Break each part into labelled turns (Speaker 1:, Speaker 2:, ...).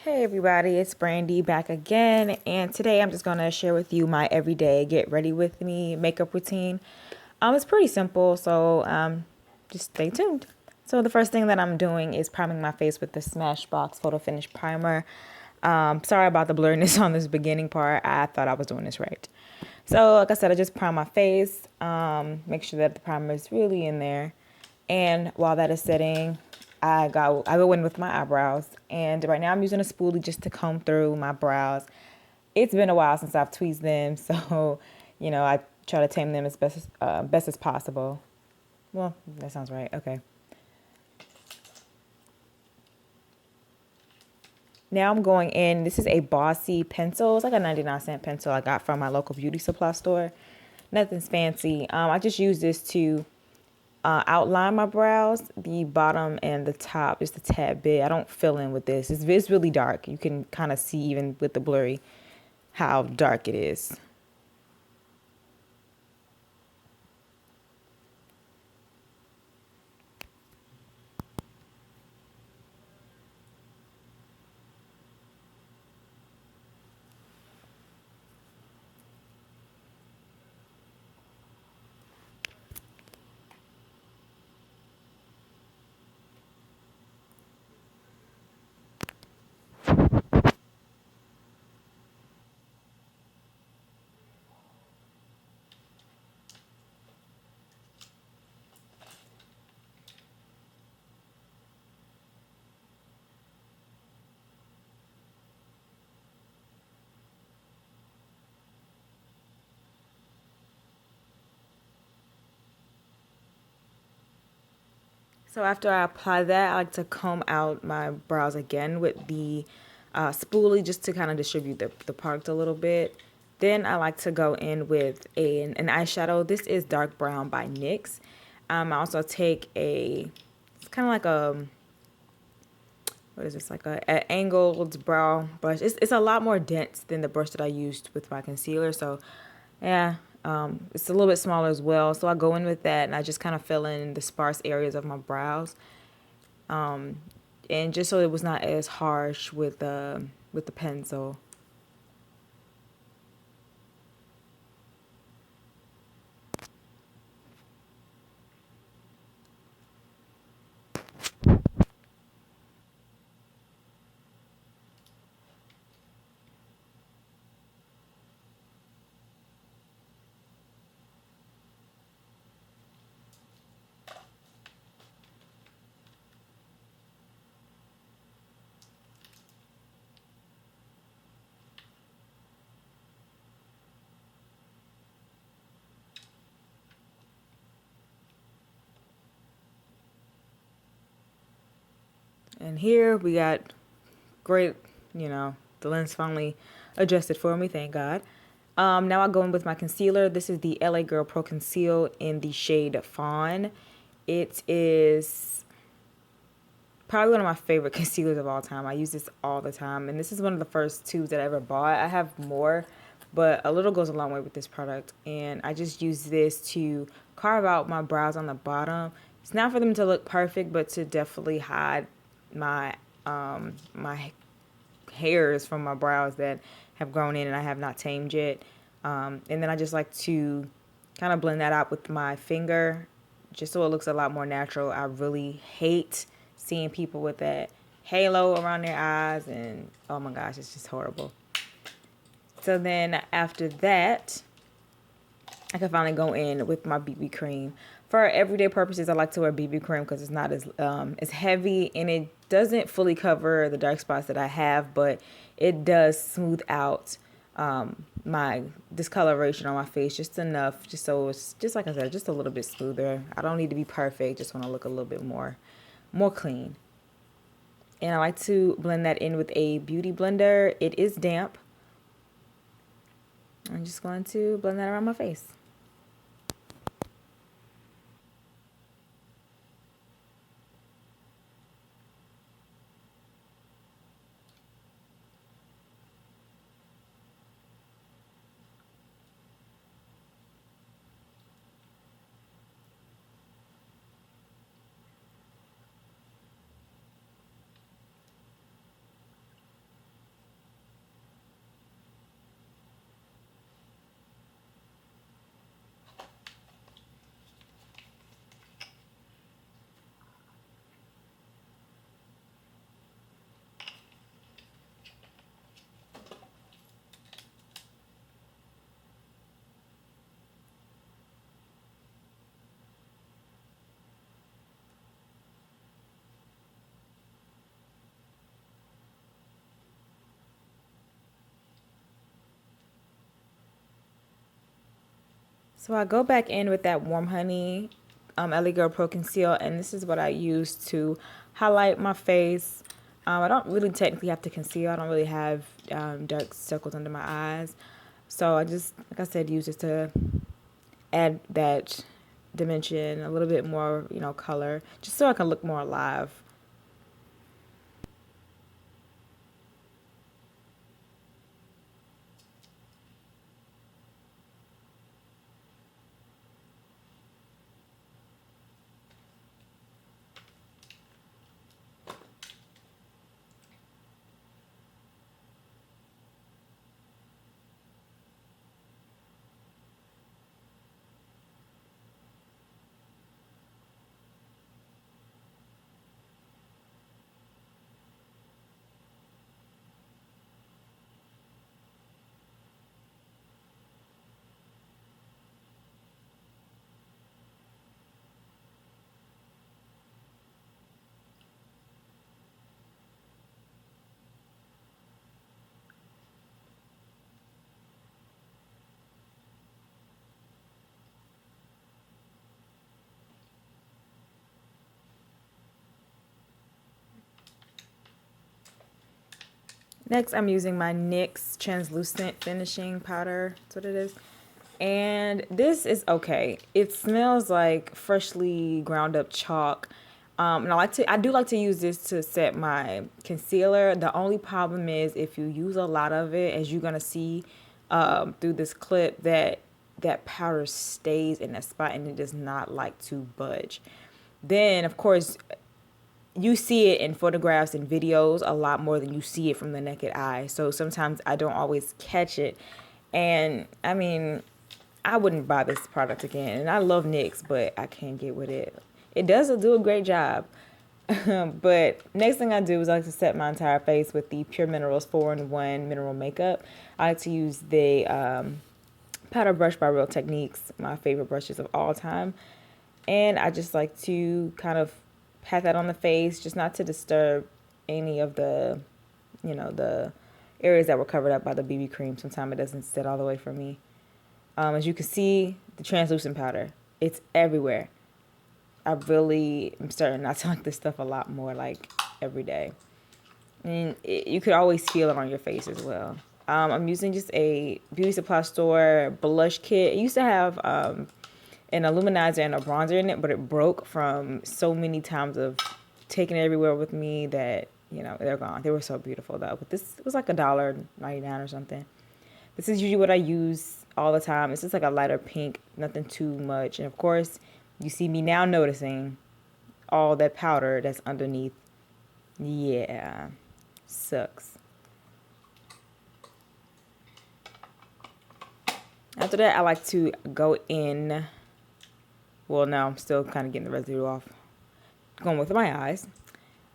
Speaker 1: Hey everybody, it's Brandy back again, and today I'm just gonna share with you my everyday get ready with me makeup routine. It's pretty simple, so just stay tuned. So the first thing that I'm doing is priming my face with the Smashbox Photo Finish Primer. Sorry about the blurriness on this beginning part. I thought I was doing this right. So like I said, I just prime my face, make sure that the primer is really in there, and while that is setting, I go in with my eyebrows, and right now I'm using a spoolie just to comb through my brows. It's been a while since I've tweezed them, so I try to tame them as best as possible. Well, that sounds right. Okay. Now I'm going in. This is a Bossi pencil. It's like a 99-cent pencil I got from my local beauty supply store. Nothing's fancy. I just use this to outline my brows, the bottom and the top, just a tad bit. I don't fill in with this. It's really dark. You can kind of see even with the blurry how dark it is. So after I apply that, I like to comb out my brows again with the spoolie just to kind of distribute the product a little bit. Then I like to go in with an eyeshadow. This is Dark Brown by NYX. I also take it's kind of like what is this, like a angled brow brush. It's a lot more dense than the brush that I used with my concealer. So yeah, it's a little bit smaller as well. So I go in with that and I just kind of fill in the sparse areas of my brows. And just so it was not as harsh with the pencil. And here we got great, the lens finally adjusted for me, thank God. Now I go in with my concealer. This is the LA Girl Pro Conceal in the shade Fawn. It is probably one of my favorite concealers of all time. I use this all the time, and this is one of the first tubes that I ever bought. I have more, but a little goes a long way with this product, and I just use this to carve out my brows on the bottom. It's not for them to look perfect, but to definitely hide my hairs from my brows that have grown in and I have not tamed yet. And then I just like to kind of blend that out with my finger just so it looks a lot more natural. I really hate seeing people with that halo around their eyes, and oh my gosh, it's just horrible. So then after that, I can finally go in with my BB cream. For everyday purposes, I like to wear BB cream because it's not as heavy, and it doesn't fully cover the dark spots that I have, but it does smooth out my discoloration on my face just enough, just so it's, just like I said, just a little bit smoother. I don't need to be perfect, just want to look a little bit more clean. And I like to blend that in with a beauty blender. It is damp. I'm just going to blend that around my face. So I go back in with that Warm Honey LA Girl Pro Conceal, and this is what I use to highlight my face. I don't really technically have to conceal. I don't really have dark circles under my eyes. So I just, like I said, use it to add that dimension, a little bit more, color, just so I can look more alive. Next, I'm using my NYX translucent finishing powder. That's what it is. And this is okay. It smells like freshly ground up chalk. And I do like to use this to set my concealer. The only problem is if you use a lot of it, as you're gonna see through this clip, that powder stays in that spot and it does not like to budge. Then, of course, you see it in photographs and videos a lot more than you see it from the naked eye. So sometimes I don't always catch it. And I mean, I wouldn't buy this product again. And I love NYX, but I can't get with it. It does do a great job. But next thing I do is I like to set my entire face with the Pure Minerals 4-in-1 Mineral Makeup. I like to use the powder brush by Real Techniques, my favorite brushes of all time. And I just like to kind of pat that on the face, just not to disturb any of the, the areas that were covered up by the BB cream. Sometimes it doesn't sit all the way for me. As you can see, the translucent powder, it's everywhere. I really am starting not to like this stuff a lot more, like every day. And you could always feel it on your face as well. I'm using just a beauty supply store blush kit. It used to have an illuminizer and a bronzer in it, but it broke from so many times of taking it everywhere with me that, they're gone. They were so beautiful though. But this was like $1.99 or something. This is usually what I use all the time. It's just like a lighter pink, nothing too much. And of course, you see me now noticing all that powder that's underneath. Yeah, sucks. After that, I like to go in. Well, now I'm still kind of getting the residue off. Going with my eyes.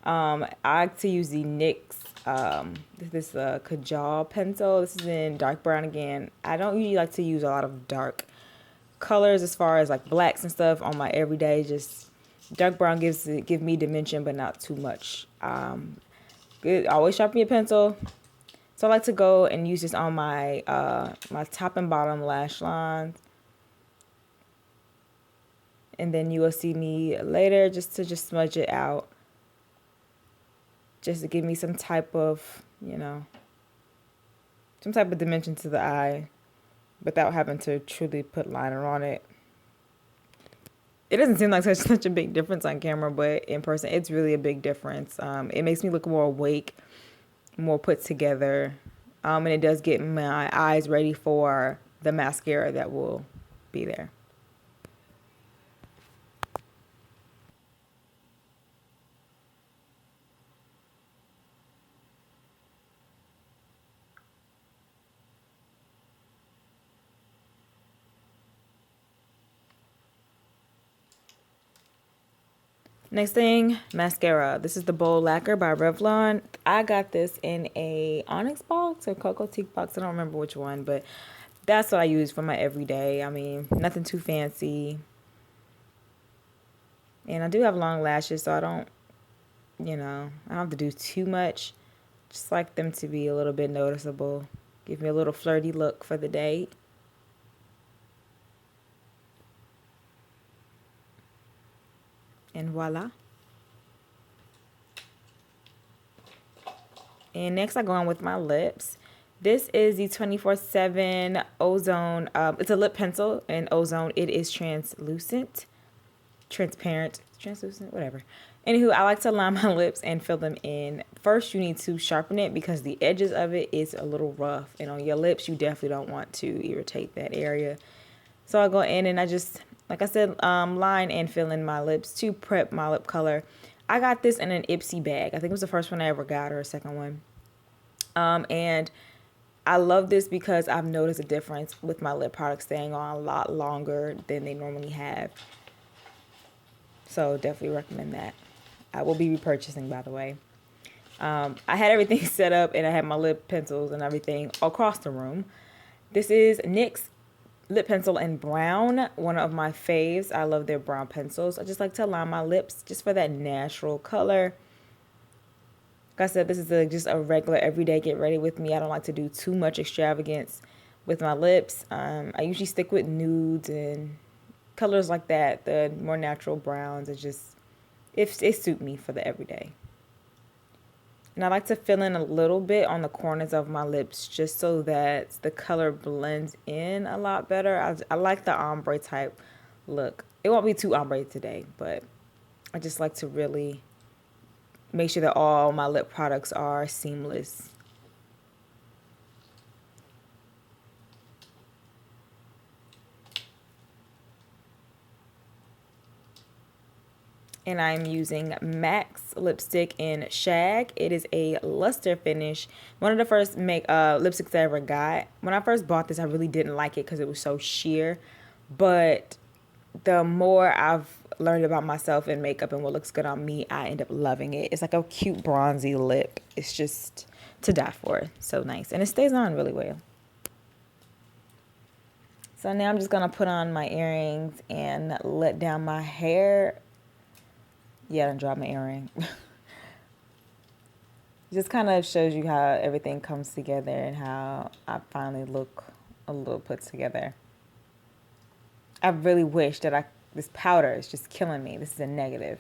Speaker 1: I like to use the NYX, this Kajal pencil. This is in dark brown again. I don't usually like to use a lot of dark colors as far as like blacks and stuff on my everyday. Just dark brown give me dimension, but not too much. Good. Always sharpen your pencil. So I like to go and use this on my my top and bottom lash lines. And then you will see me later just to smudge it out. Just to give me some type of, some type of dimension to the eye without having to truly put liner on it. It doesn't seem like such a big difference on camera, but in person, it's really a big difference. It makes me look more awake, more put together. And it does get my eyes ready for the mascara that will be there. Next thing, mascara. This is the Bold Laquer by Revlon. I got this in a Onyx box or Cocoa Teak box. I don't remember which one, but that's what I use for my everyday. I mean, nothing too fancy. And I do have long lashes, so I don't have to do too much. Just like them to be a little bit noticeable. Give me a little flirty look for the day. And voila. And next I go on with my lips. This is the 24/7 Ozone. It's a lip pencil in Ozone. It is translucent, transparent, translucent, whatever. Anywho, I like to line my lips and fill them in. First, you need to sharpen it because the edges of it is a little rough. And on your lips, you definitely don't want to irritate that area. So I go in and I just, like I said, line and fill in my lips to prep my lip color. I got this in an Ipsy bag. I think it was the first one I ever got, or a second one. And I love this because I've noticed a difference with my lip products staying on a lot longer than they normally have. So definitely recommend that. I will be repurchasing, by the way. I had everything set up and I had my lip pencils and everything across the room. This is NYX lip pencil in brown, one of my faves. I love their brown pencils. I just like to line my lips just for that natural color. Like I said, this is just a regular everyday get ready with me. I don't like to do too much extravagance with my lips. I usually stick with nudes and colors like that. The more natural browns, it suit me for the everyday. And I like to fill in a little bit on the corners of my lips just so that the color blends in a lot better. I like the ombre type look. It won't be too ombre today, but I just like to really make sure that all my lip products are seamless. And I'm using Max lipstick in Shag. It is a luster finish. One of the first lipsticks I ever got. When I first bought this, I really didn't like it because it was so sheer. But the more I've learned about myself and makeup and what looks good on me, I end up loving it. It's like a cute bronzy lip. It's just to die for. So nice. And it stays on really well. So now I'm just going to put on my earrings and let down my hair. Yeah, I done dropped my earring. Just kind of shows you how everything comes together and how I finally look a little put together. I really wish that this powder is just killing me. This is a negative.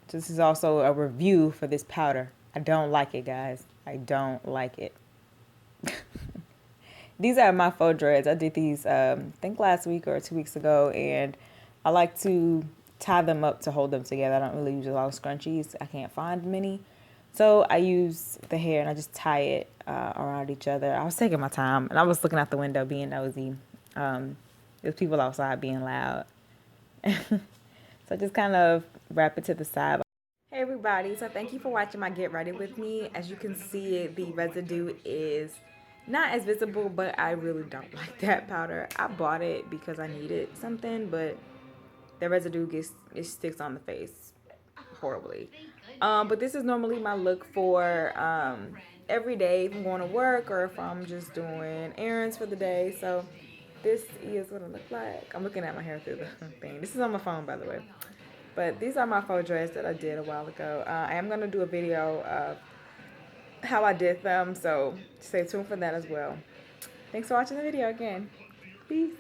Speaker 1: This is also a review for this powder. I don't like it, guys. I don't like it. These are my faux dreads. I did these, I think last week or 2 weeks ago, and I like to tie them up to hold them together. I don't really use a lot of scrunchies. I can't find many. So I use the hair and I just tie it around each other. I was taking my time and I was looking out the window being nosy. There's people outside being loud. So I just kind of wrap it to the side. Hey everybody, so thank you for watching my Get Ready With Me. As you can see, the residue is not as visible, but I really don't like that powder. I bought it because I needed something, but the residue sticks on the face horribly. But this is normally my look for every day if I'm going to work or if I'm just doing errands for the day. So this is what it looks like. I'm looking at my hair through the thing. This is on my phone, by the way. But these are my faux dreads that I did a while ago. I am going to do a video of how I did them, so stay tuned for that as well. Thanks for watching the video again. Peace.